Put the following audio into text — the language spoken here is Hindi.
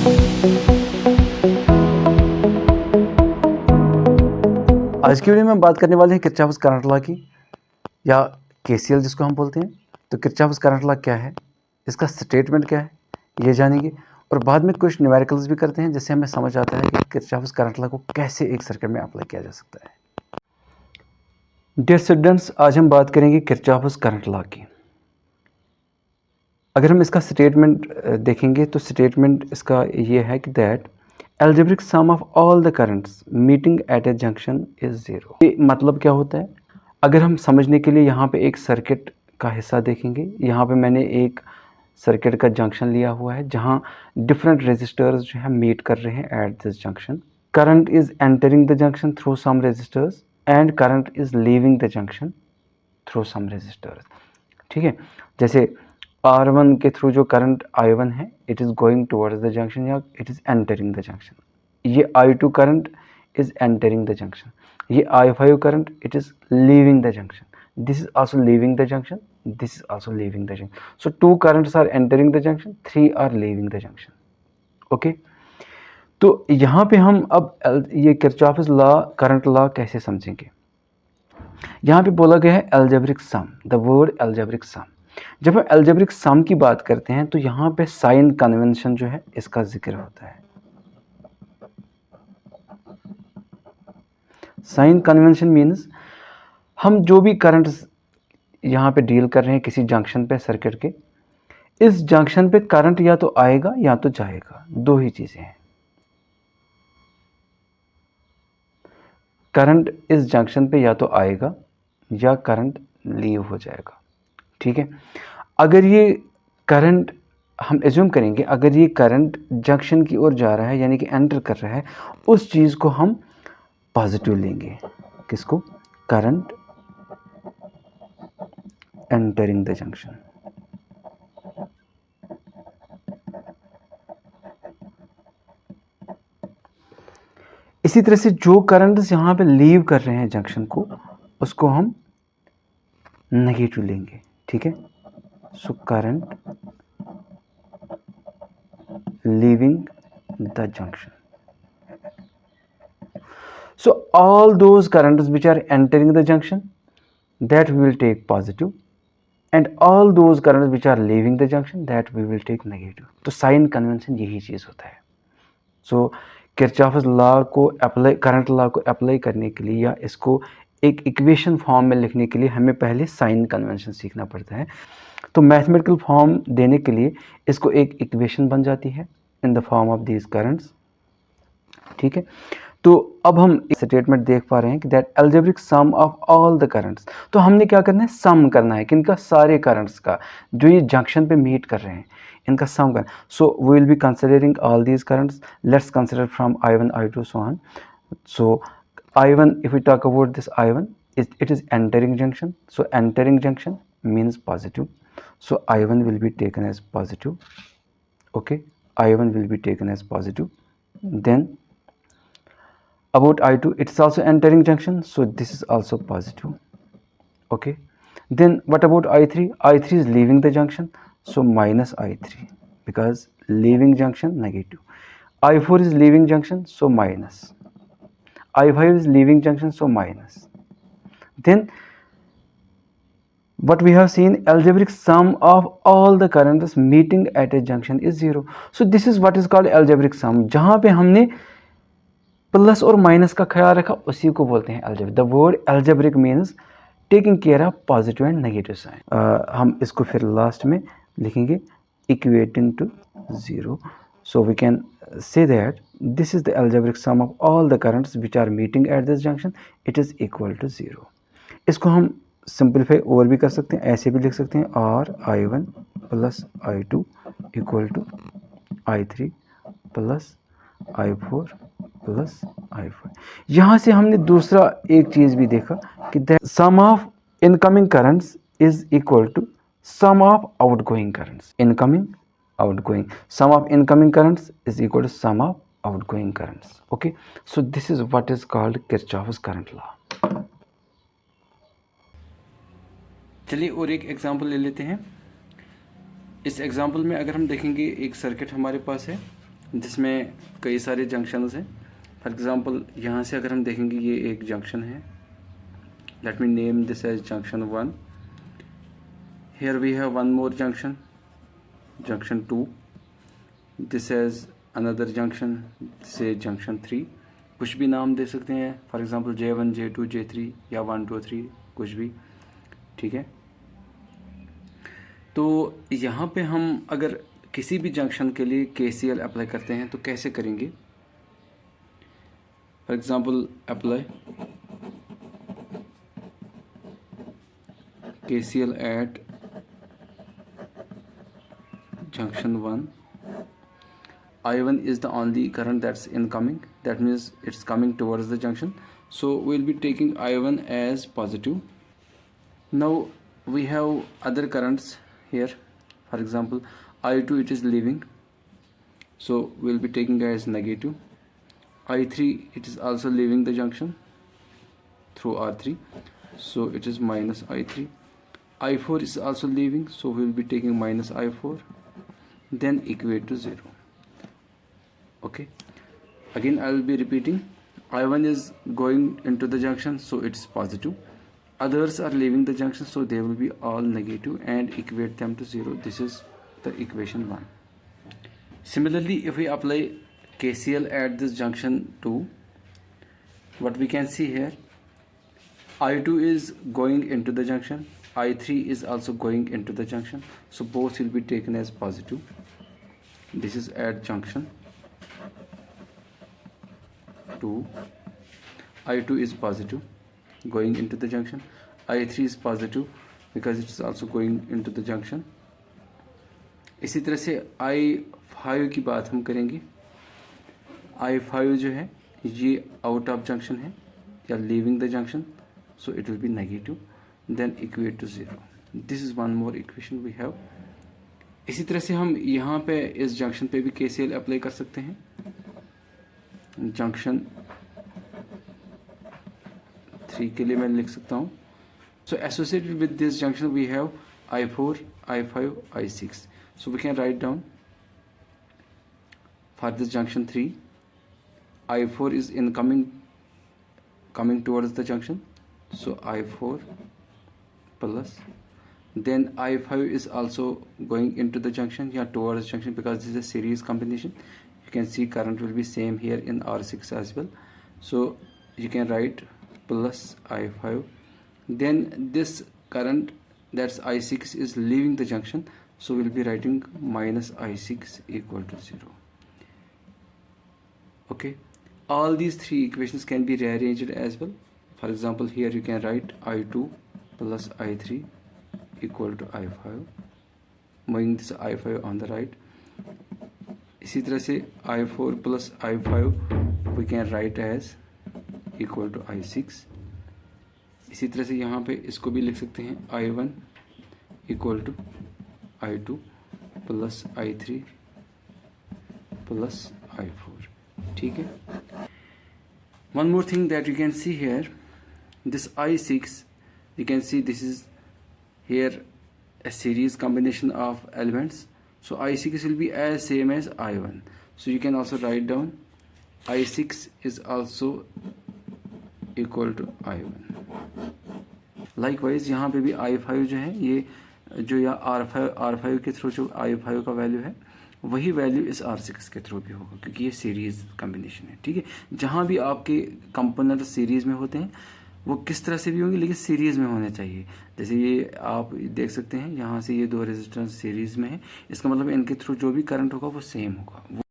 आज की वीडियो में हम बात करने वाले हैं किरचॉफ्स करंट लॉ की, या केसीएल जिसको हम बोलते हैं। तो किरचॉफ्स करंट लॉ क्या है, इसका स्टेटमेंट क्या है, ये जानेंगे। और बाद में कुछ न्यूमेरिकल्स भी करते हैं, जिससे हमें समझ आता है कि किरचॉफ्स करंट लॉ को कैसे एक सर्किट में अप्लाई किया जा सकता है। डियर स्टूडेंट्स, आज हम बात करेंगे किरचॉफ्स करंट लॉ की। अगर हम इसका स्टेटमेंट देखेंगे तो स्टेटमेंट इसका ये है कि that algebraic sum of all the currents meeting at A junction is zero. ये मतलब क्या होता है, अगर हम समझने के लिए यहाँ पे एक सर्किट का हिस्सा देखेंगे। यहाँ पे मैंने एक सर्किट का जंक्शन लिया हुआ है जहाँ डिफरेंट रेजिस्टर्स जो है मीट कर रहे हैं at this junction. Current is entering the junction through some resistors and current is leaving the junction through some resistors. ठीक है, जैसे R1 के थ्रू जो करंट I1 है, it is going towards the junction या it is entering the junction. ये I2 current is entering the junction. ये I5 current it is leaving the junction. This is also leaving the junction, this is also leaving the junction. So 2 currents are entering the junction, 3 are leaving the junction. Okay, तो यहाँ पे हम अब ये किरचॉफ्स लॉ करंट लॉ कैसे समझेंगे। यहाँ पे बोला गया है algebraic sum, the word algebraic sum. जब हम एल्जेब्रिक सम की बात करते हैं तो यहाँ पे साइन कन्वेंशन जो है इसका जिक्र होता है। साइन कन्वेंशन मीन्स हम जो भी करंट यहाँ पे डील कर रहे हैं किसी जंक्शन पे सर्किट के, इस जंक्शन पे करंट या तो आएगा या तो जाएगा, दो ही चीजें हैं। करंट इस जंक्शन पे या तो आएगा या करंट लीव हो जाएगा। ठीक है, अगर ये करंट हम एज्यूम करेंगे, अगर ये करंट जंक्शन की ओर जा रहा है यानी कि एंटर कर रहा है, उस चीज़ को हम पॉजिटिव लेंगे। किसको? Current entering the junction. इसी तरह से जो करंट्स यहाँ पे लीव कर रहे हैं जंक्शन को, उसको हम नेगेटिव लेंगे। ठीक है, so current leaving the junction. So all those currents which are entering the junction, that we will take positive, and all those currents which are leaving the junction, that we will take negative. तो साइन कन्वेंशन यही चीज़ होता है। सो किरचॉफ्स लॉ को अप्लाई, करंट लॉ को अप्लाई करने के लिए या इसको एक इक्वेशन फॉर्म में लिखने के लिए हमें पहले साइन कन्वेंशन सीखना पड़ता है। तो मैथमेटिकल फॉर्म देने के लिए इसको एक इक्वेशन बन जाती है in the form of these currents. ठीक है, तो अब हम स्टेटमेंट देख पा रहे हैं कि that algebraic sum of all the currents. तो हमने क्या करना है, सम करना है किनका, सारे करंट्स का जो ये जंक्शन पे मीट कर रहे हैं, इनका सम करना। So we will be considering all these currents. Let's consider from I1 I2 so on. So I1, if we talk about this I1, it is entering junction, so entering junction means positive, so I1 will be taken as positive. Okay, I1 will be taken as positive. Then about I2, it is also entering junction, so this is also positive. Okay, then what about I3? I3 is leaving the junction, so minus I3, because leaving junction negative. I4 is leaving junction, so minus. I5 is leaving junction, so minus. Then what we have seen, algebraic sum of all the currents meeting at a junction is zero. So this is what is called algebraic sum. जहाँ पे हमने प्लस और माइनस का ख्याल रखा उसी को बोलते हैं algebraic. The word algebraic means taking care of positive and negative sign. हम इसको फिर लास्ट में लिखेंगे equating to zero. So we can say that this is the algebraic sum of all the currents which are meeting at this junction, it is equal to zero. इसको हम सिंप्लीफाई और भी कर सकते हैं, ऐसे भी लिख सकते हैं और I1 plus I2 equal to I3 plus I4 plus I5। यहाँ से हमने दूसरा एक चीज़ भी देखा कि the sum of incoming currents is equal to sum of outgoing currents. Incoming outgoing, sum of incoming currents is equal to sum of outgoing currents. Okay, so this is what is called Kirchhoff's current law. चलिए और एक एग्जांपल ले लेते हैं। इस एग्जांपल में अगर हम देखेंगे, एक सर्किट हमारे पास है जिसमें कई सारे जंक्शंस हैं। फॉर एग्ज़ाम्पल यहाँ से अगर हम देखेंगे ये एक जंक्शन है, let me name this as junction 1। Here we have one more junction, junction 2। This as another junction, say junction 3। कुछ भी नाम दे सकते हैं, for example J1, J2, J3 या 1, 2, 3 कुछ भी, ठीक है। तो यहाँ पे हम अगर किसी भी जंक्शन के लिए KCL अप्लाई करते हैं तो कैसे करेंगे? For example apply KCL at junction 1. I1 is the only current that's incoming, that means it's coming towards the junction, so we'll be taking I1 as positive. Now we have other currents here, for example I2, it is leaving, so we'll be taking as negative. I3, it is also leaving the junction through R3, so it is minus I3. I4 is also leaving, so we will be taking minus I4, then equate to 0. Okay, again I will be repeating. I1 is going into the junction, so it's positive. Others are leaving the junction, so they will be all negative, and equate them to 0. This is the equation 1. Similarly, if we apply KCL at this junction 2, what we can see here, I2 is going into the junction, I3 is also going into the junction, so both will be taken as positive. This is at junction 2. I2 is positive, going into the junction. I3 is positive because it is also going into the junction. इसी तरह से I5 की बात हम करेंगे. I5 जो है ये आउट ऑफ जंक्शन है या leaving the junction, so it will be negative, then equate to 0. This is one more equation we have. इसी तरह से हम यहाँ पे इस जंक्शन पे भी KCL अप्लाई कर सकते हैं. जंक्शन 3 के लिए मैं लिख सकता हूँ. So associated with this junction we have I4, I5, I6. So we can write down for this junction 3, I4 is coming towards the junction, so I4 plus, then I5 is also going into the junction, towards junction, because this is a series combination. You can see current will be same here in R6 as well, so you can write plus I5. Then this current, that's I6, is leaving the junction, so we'll be writing minus I6 equal to 0. Okay, all these three equations can be rearranged as well. For example, here you can write I2 plus I3 equal to I5, moving this I5 on the right. इसी तरह से I4 plus I5 we can write as equal to I6. इसी तरह से यहाँ पे इसको भी लिख सकते हैं I1 equal to I2 plus I3 plus I4. ठीक है. One more thing that you can see here, this I6, you can see this is here a series combination of elements, so I6 will be as same as I1, so you can also write down I6 is also equal to I1. Likewise यहाँ पे भी I5 जो है, ये जो या R5 के थ्रू जो I5 का वैल्यू है वही वैल्यू इस R6 के थ्रू भी होगा, क्योंकि ये सीरीज कम्बिनेशन है. ठीक है, जहाँ भी आपके कंपोनेंट सीरीज में होते हैं वो किस तरह से भी होंगे, लेकिन सीरीज में होने चाहिए. जैसे ये आप देख सकते हैं यहाँ से ये दो रेजिस्टेंस सीरीज में है, इसका मतलब इनके थ्रू जो भी करंट होगा वो सेम होगा.